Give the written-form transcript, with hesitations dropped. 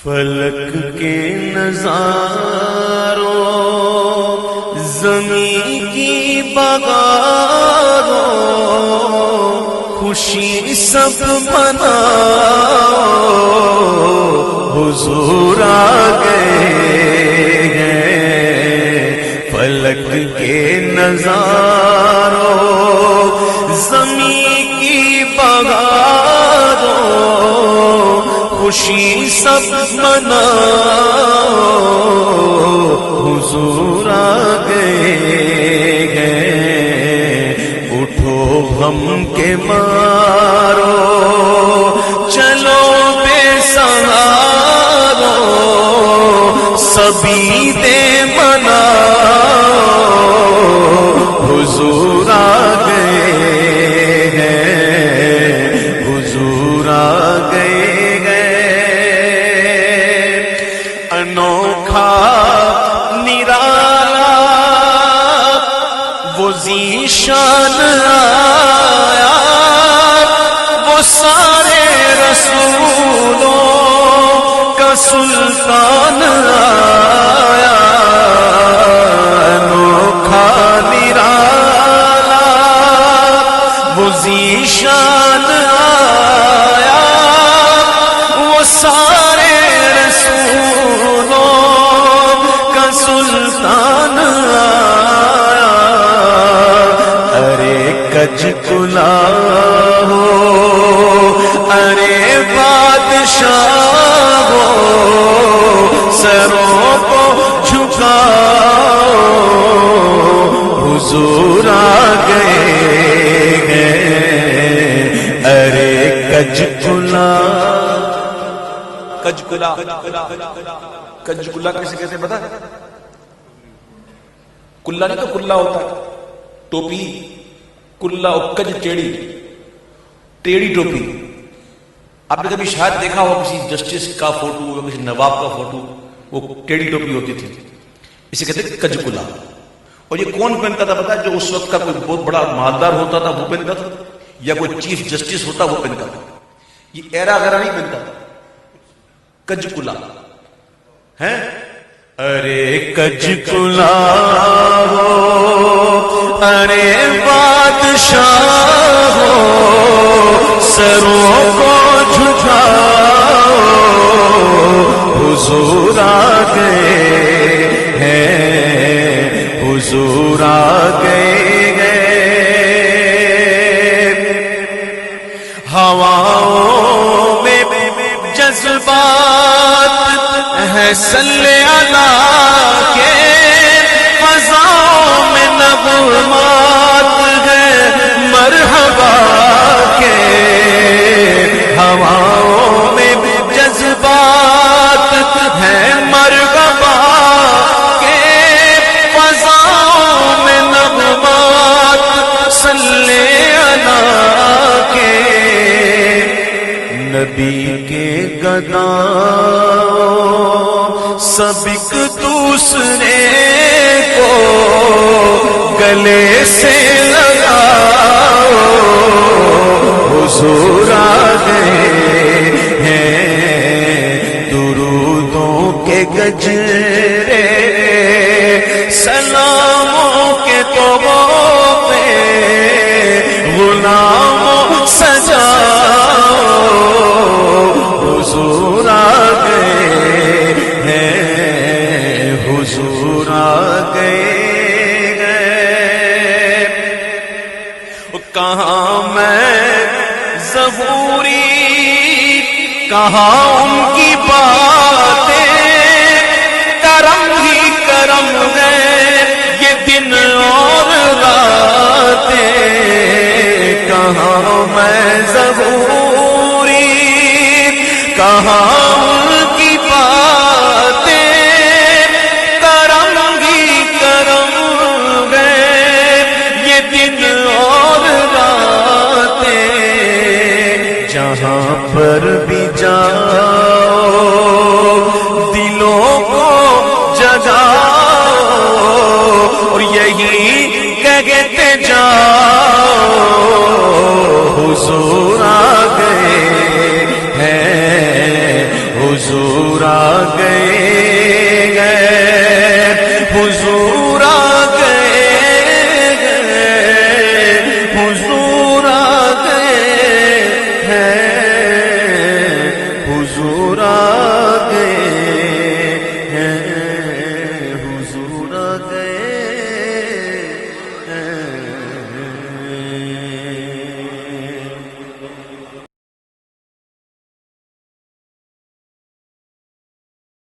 فلک کے نظاروں زمین کی بغاروں خوشی سب مناؤ حضور آ گئے ہیں فلک کے نظاروں زمین کی بغاروں خوشی سب مناؤ حضور آ گئے ہیں اٹھو غم کے مارو چلو بے سہارو سبھی دے مناؤ حضور آ گئے ہیں حضور آ گئے انوکھا نرالا وہ ذیشان آیا وہ سارے رسولوں کا سلطان آیا انوکھا نرالا وہ ذیشان آیا وہ سارے سلطان آیا ارے کج کلا ہو ارے بادشاہ ہو سروں کو جھکاؤ حضور آ گئے ہیں ارے کج کلا کج کلا کج کلا کیسے کہتے ہیں پتا کلا نہیں تو کلا ہوتا ٹوپی کلا کج ٹیڑھی ٹوپی آپ نے کبھی شاید دیکھا ہو کسی جسٹس کا فوٹو یا کسی نواب کا فوٹو وہ ٹیڑھی ٹوپی ہوتی تھی اسے کہتے ہیں کج کلا اور یہ کون پہنتا تھا پتا جو اس وقت کا کوئی بہت بڑا مالدار ہوتا تھا وہ پہنتا تھا یا کوئی چیف جسٹس ہوتا وہ پہنتا تھا یہ ایرا وغیرہ نہیں پہنتا تھا کج کلا ہے ارے کج کلا ہو ارے بادشاہ ہو سروں کو جھکاؤ حضور آ گئے ہیں حضور آ گئے ہواؤں میں جذبات ہے صلی اللہ کے فضاؤں میں نغمات ہے مرحبا کے ہواؤں میں جذبات ہے مرحبا کے فضاؤں میں نغمات صلی اللہ کے نبی کے گداؤں سبک دوسرے کو گلے سے لگاؤ حضور آ گئے ہیں درودوں کے گجرے سلاموں کے تحفے غلاموں سجاؤ حضور آ گئے ہیں حضور آ گئے کہاں میں ظہوری کہاں ان کی باتیں کرم ہی کرم ہے یہ دن اور راتیں کہاں میں ظہوری کہاں ان کی باتیں کرم ہی کرم ہے یہ دن اور راتیں جہاں پر بھی جاؤ دلوں کو جگاؤ اور یہی کہتے جاؤ حضور آ گئے ہیں حضور آ گئے ہیں